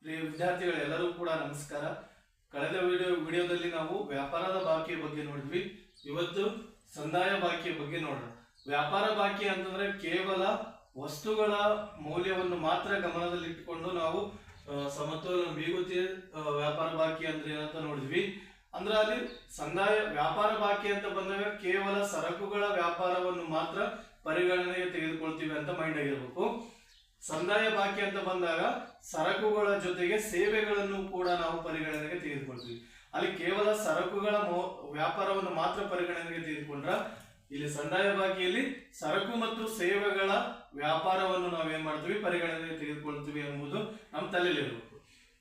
ಪ್ರಿಯ ವಿದ್ಯಾರ್ಥಿಗಳೆಲ್ಲರೂ ಕೂಡ ನಮಸ್ಕಾರ. ಕಳೆದ ವಿಡಿಯೋದಲ್ಲಿ ನಾವು ವ್ಯಾಪಾರದ ಬಾಕಿಯ ಬಗ್ಗೆ ನೋಡಿದ್ವಿ. ಇವತ್ತು ಸಂದಾಯ ಬಾಕಿಯ ಬಗ್ಗೆ ನೋಡೋಣ. ವ್ಯಾಪಾರ ಬಾಕಿ ಅಂತಂದ್ರೆ ಕೇವಲ ವಸ್ತುಗಳ ಮೌಲ್ಯವನ್ನು ಮಾತ್ರ ಗಮನದಲ್ಲಿಟ್ಟುಕೊಂಡು ನಾವು ಸಮತೋಲನ ಮಿಗುತಿ ವ್ಯಾಪಾರ ಬಾಕಿ ಅಂದ್ರೆ ಏನಂತ ನೋಡಿದ್ವಿ. ಅಂದ್ರೆ ಅಲ್ಲಿ ಸಂದಾಯ ವ್ಯಾಪಾರ ಬಾಕಿ ಅಂತ ಬಂದಾಗ ಕೇವಲ ಸರಕುಗಳ ವ್ಯಾಪಾರವನ್ನು ಮಾತ್ರ ಪರಿಗಣನೆಗೆ ತೆಗೆದುಕೊಳ್ತೀವಿ ಅಂತ ಮೈಂಡ್ ಆಗಿರ್ಬೇಕು. ಸಂದಾಯ ಬಾಕಿ ಅಂತ ಬಂದಾಗ ಸರಕುಗಳ ಜೊತೆಗೆ ಸೇವೆಗಳನ್ನು ಕೂಡ ನಾವು ಪರಿಗಣನೆಗೆ ತೆಗೆದುಕೊಳ್ತೀವಿ. ಅಲ್ಲಿ ಕೇವಲ ಸರಕುಗಳ ವ್ಯಾಪಾರವನ್ನು ಮಾತ್ರ ಪರಿಗಣನೆಗೆ ತೆಗೆದುಕೊಂಡ್ರ ಇಲ್ಲಿ ಸಂದಾಯ ಬಾಕಿಯಲ್ಲಿ ಸರಕು ಮತ್ತು ಸೇವೆಗಳ ವ್ಯಾಪಾರವನ್ನು ನಾವೇನ್ ಮಾಡ್ತೀವಿ ಪರಿಗಣನೆಗೆ ತೆಗೆದುಕೊಳ್ತೀವಿ ಎಂಬುದು ನಮ್ಮ ತಲೆಯಲ್ಲಿರಬೇಕು.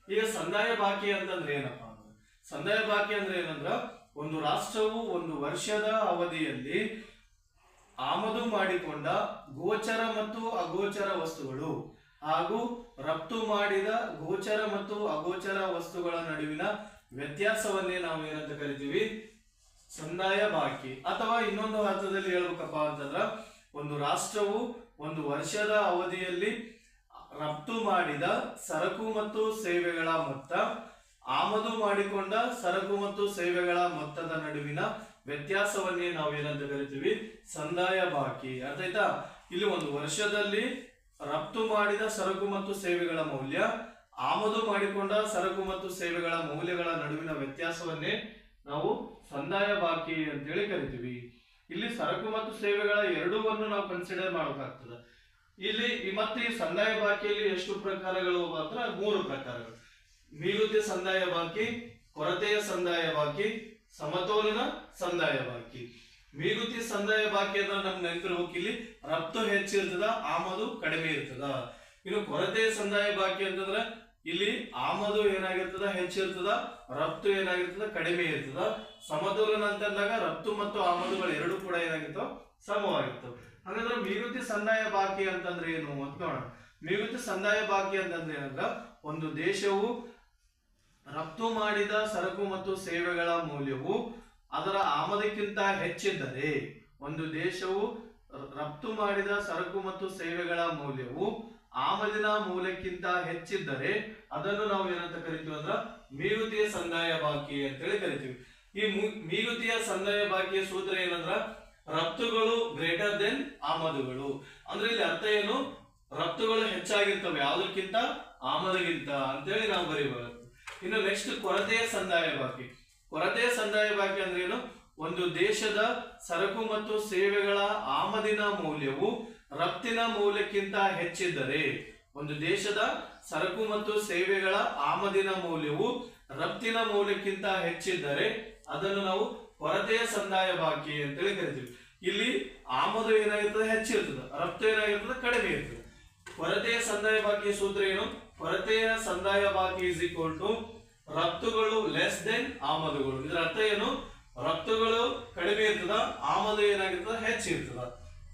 ಈಗ ಸಂದಾಯ ಬಾಕಿ ಅಂತಂದ್ರೆ ಏನಪ್ಪಾ ಅಂದ್ರೆ, ಸಂದಾಯ ಬಾಕಿ ಅಂದ್ರೆ ಏನಂದ್ರ ಒಂದು ರಾಷ್ಟ್ರವು ಒಂದು ವರ್ಷದ ಅವಧಿಯಲ್ಲಿ ಆಮದು ಮಾಡಿಕೊಂಡ ಗೋಚರ ಮತ್ತು ಅಗೋಚರ ವಸ್ತುಗಳು ಹಾಗೂ ರಫ್ತು ಮಾಡಿದ ಗೋಚರ ಮತ್ತು ಅಗೋಚರ ವಸ್ತುಗಳ ನಡುವಿನ ವ್ಯತ್ಯಾಸವನ್ನೇ ನಾವು ಏನಂತ ಕರಿತೀವಿ, ಸಂದಾಯ ಬಾಕಿ. ಅಥವಾ ಇನ್ನೊಂದು ಅರ್ಥದಲ್ಲಿ ಹೇಳ್ಬೇಕಪ್ಪ ಅಂತಂದ್ರ ಒಂದು ರಾಷ್ಟ್ರವು ಒಂದು ವರ್ಷದ ಅವಧಿಯಲ್ಲಿ ರಫ್ತು ಮಾಡಿದ ಸರಕು ಮತ್ತು ಸೇವೆಗಳ ಮೊತ್ತ, ಆಮದು ಮಾಡಿಕೊಂಡ ಸರಕು ಮತ್ತು ಸೇವೆಗಳ ಮೊತ್ತದ ನಡುವಿನ ವ್ಯತ್ಯಾಸವನ್ನೇ ನಾವು ಏನಂತ ಕರಿತೀವಿ, ಸಂದಾಯ ಬಾಕಿ. ಅರ್ಥ ಆಯ್ತಾ? ಇಲ್ಲಿ ಒಂದು ವರ್ಷದಲ್ಲಿ ರಫ್ತು ಮಾಡಿದ ಸರಕು ಮತ್ತು ಸೇವೆಗಳ ಮೌಲ್ಯ, ಆಮದು ಮಾಡಿಕೊಂಡ ಸರಕು ಮತ್ತು ಸೇವೆಗಳ ಮೌಲ್ಯಗಳ ನಡುವಿನ ವ್ಯತ್ಯಾಸವನ್ನೇ ನಾವು ಸಂದಾಯ ಬಾಕಿ ಅಂತೇಳಿ ಕರಿತೀವಿ. ಇಲ್ಲಿ ಸರಕು ಮತ್ತು ಸೇವೆಗಳ ಎರಡೂವನ್ನು ನಾವು ಕನ್ಸಿಡರ್ ಮಾಡಬೇಕಾಗ್ತದೆ. ಇಲ್ಲಿ ಮತ್ತೆ ಈ ಸಂದಾಯ ಬಾಕಿಯಲ್ಲಿ ಎಷ್ಟು ಪ್ರಕಾರಗಳು ಮಾತ್ರ? 3 ಪ್ರಕಾರಗಳು. ಮಿಗುತಿ ಸಂದಾಯ ಬಾಕಿ, ಕೊರತೆಯ ಸಂದಾಯ ಬಾಕಿ, ಸಮತೋಲನ ಸಂದಾಯ ಬಾಕಿ. ಮಿಗುತಿ ಸಂದಾಯ ಬಾಕಿ ಅಂದ್ರೆ ನಮ್ಗೆ ನೆನಪಿರ್ಬೇಕು, ಇಲ್ಲಿ ರಫ್ತು ಹೆಚ್ಚಿರ್ತದ, ಆಮದು ಕಡಿಮೆ ಇರ್ತದ. ಇನ್ನು ಕೊರತೆಯ ಸಂದಾಯ ಬಾಕಿ ಅಂತಂದ್ರೆ ಇಲ್ಲಿ ಆಮದು ಏನಾಗಿರ್ತದ, ಹೆಚ್ಚಿರ್ತದ, ರಫ್ತು ಏನಾಗಿರ್ತದ, ಕಡಿಮೆ ಇರ್ತದ. ಸಮತೋಲನ ಅಂತಂದಾಗ ರಫ್ತು ಮತ್ತು ಆಮದುಗಳು ಎರಡು ಕೂಡ ಏನಾಗಿರ್ತಾವ, ಸಮವಾಗಿರ್ತವೆ. ಹಾಗಾದ್ರೆ ಮಿಗುತಿ ಸಂದಾಯ ಬಾಕಿ ಅಂತಂದ್ರೆ ಏನು ಅಂತ ನೋಡೋಣ. ಮಿಗುತಿ ಸಂದಾಯ ಬಾಕಿ ಅಂತಂದ್ರೆ ಏನಂದ್ರ ಒಂದು ದೇಶವು ರಫ್ತು ಮಾಡಿದ ಸರಕು ಮತ್ತು ಸೇವೆಗಳ ಮೌಲ್ಯವು ಅದರ ಆಮದಕ್ಕಿಂತ ಹೆಚ್ಚಿದ್ದರೆ, ಒಂದು ದೇಶವು ರಫ್ತು ಮಾಡಿದ ಸರಕು ಮತ್ತು ಸೇವೆಗಳ ಮೌಲ್ಯವು ಆಮದಿನ ಮೌಲ್ಯಕ್ಕಿಂತ ಹೆಚ್ಚಿದ್ದರೆ ಅದನ್ನು ನಾವು ಏನಂತ ಕರಿತೀವಿ ಅಂದ್ರ ಮಿಗುತಿಯ ಸಂದಾಯ ಬಾಕಿ ಅಂತೇಳಿ ಕರಿತೀವಿ. ಈ ಮಿಗುತಿಯ ಸಂದಾಯ ಬಾಕಿಯ ಸೂತ್ರ ಏನಂದ್ರ ರಫ್ತುಗಳು ಗ್ರೇಟರ್ ದೆನ್ ಆಮದುಗಳು. ಅಂದ್ರೆ ಇಲ್ಲಿ ಅರ್ಥ ಏನು, ರಫ್ತುಗಳು ಹೆಚ್ಚಾಗಿರ್ತವೆ ಯಾವುದಕ್ಕಿಂತ, ಆಮದಿಗಿಂತ ಅಂತೇಳಿ ನಾವು ಬರೀಬಹುದು. ಇನ್ನು ನೆಕ್ಸ್ಟ್ ಕೊರತೆಯ ಸಂದಾಯ ಬಾಕಿ. ಕೊರತೆಯ ಸಂದಾಯ ಬಾಕಿ ಅಂದ್ರೆ ಏನು, ಒಂದು ದೇಶದ ಸರಕು ಮತ್ತು ಸೇವೆಗಳ ಆಮದಿನ ಮೌಲ್ಯವು ರಫ್ತಿನ ಮೌಲ್ಯಕ್ಕಿಂತ ಹೆಚ್ಚಿದ್ದರೆ, ಒಂದು ದೇಶದ ಸರಕು ಮತ್ತು ಸೇವೆಗಳ ಆಮದಿನ ಮೌಲ್ಯವು ರಫ್ತಿನ ಮೌಲ್ಯಕ್ಕಿಂತ ಹೆಚ್ಚಿದ್ದರೆ ಅದನ್ನು ನಾವು ಕೊರತೆಯ ಸಂದಾಯ ಬಾಕಿ ಅಂತೇಳಿ ಕರಿತೀವಿ. ಇಲ್ಲಿ ಆಮದು ಏನಾಗಿರ್ತದೆ, ಹೆಚ್ಚಿರ್ತದೆ, ರಫ್ತು ಏನಾಗಿರ್ತದೆ, ಕಡಿಮೆ ಇರ್ತದೆ. ಕೊರತೆಯ ಸಂದಾಯ ಬಾಕಿಯ ಸೂತ್ರ ಏನು, ಕೊರತೆಯ ಸಂದಾಯ ಬಾಕಿ ಇಸ್ ಈಕ್ವಲ್ ಟು ರಫ್ತುಗಳು ಲೆಸ್ ದೆನ್ ಆಮದುಗಳು. ಇದರ ಅರ್ಥ ಏನು, ರಫ್ತುಗಳು ಕಡಿಮೆ ಇರ್ತದ, ಆಮದು ಏನಾಗಿರ್ತದ, ಹೆಚ್ಚಿರ್ತದ.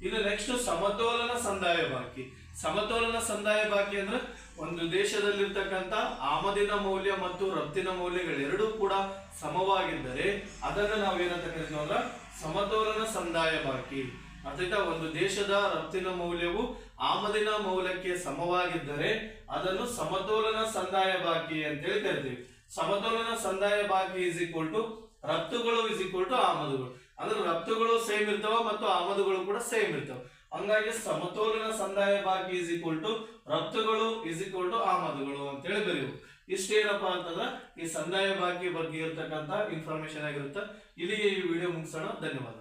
ಇನ್ನು ನೆಕ್ಸ್ಟ್ ಸಮತೋಲನ ಸಂದಾಯ ಬಾಕಿ. ಸಮತೋಲನ ಸಂದಾಯ ಬಾಕಿ ಅಂದ್ರೆ ಒಂದು ದೇಶದಲ್ಲಿರ್ತಕ್ಕಂಥ ಆಮದಿನ ಮೌಲ್ಯ ಮತ್ತು ರಫ್ತಿನ ಮೌಲ್ಯಗಳೆರಡೂ ಕೂಡ ಸಮವಾಗಿದ್ದರೆ ಅದನ್ನು ನಾವು ಏನಂತ ಕರಿತೀವಿ ಅಂದ್ರೆ ಸಮತೋಲನ ಸಂದಾಯ ಬಾಕಿ. ಅರ್ಥಾತ್ ಒಂದು ದೇಶದ ರಫ್ತಿನ ಮೌಲ್ಯವು ಆಮದಿನ ಮೌಲ್ಯಕ್ಕೆ ಸಮವಾಗಿದ್ದರೆ ಅದನ್ನು ಸಮತೋಲನ ಸಂದಾಯ ಬಾಕಿ ಅಂತೇಳಿ ಕರಿತೀವಿ. ಸಮತೋಲನ ಸಂದಾಯ ಬಾಕಿ ಇಸ್ ಈಕ್ವಲ್ ಟು ರಫ್ತುಗಳು ಇಸ್ ಈಕ್ವಲ್ ಟು ಆಮದುಗಳು. ಅಂದ್ರೆ ರಫ್ತುಗಳು ಸೇಮ್ ಇರ್ತಾವ ಮತ್ತು ಆಮದುಗಳು ಕೂಡ ಸೇಮ್ ಇರ್ತಾವ. ಹಂಗಾಗಿ ಸಮತೋಲನ ಸಂದಾಯ ಬಾಕಿ ಇಸ್ ಈಕ್ವಲ್ ಟು ರಫ್ತುಗಳು ಇಸ್ ಈಕ್ವಲ್ ಟು ಆಮದುಗಳು ಅಂತೇಳಿ ಬರೆಯುವುದು. ಇಷ್ಟೇನಪ್ಪಾ ಅಂತಂದ್ರೆ ಈ ಸಂದಾಯ ಬಾಕಿ ಬಗ್ಗೆ ಇರತಕ್ಕಂತ ಇನ್ಫಾರ್ಮೇಶನ್ ಆಗಿರುತ್ತೆ. ಇಲ್ಲಿಗೆ ಈ ವಿಡಿಯೋ ಮುಗಿಸೋಣ. ಧನ್ಯವಾದ.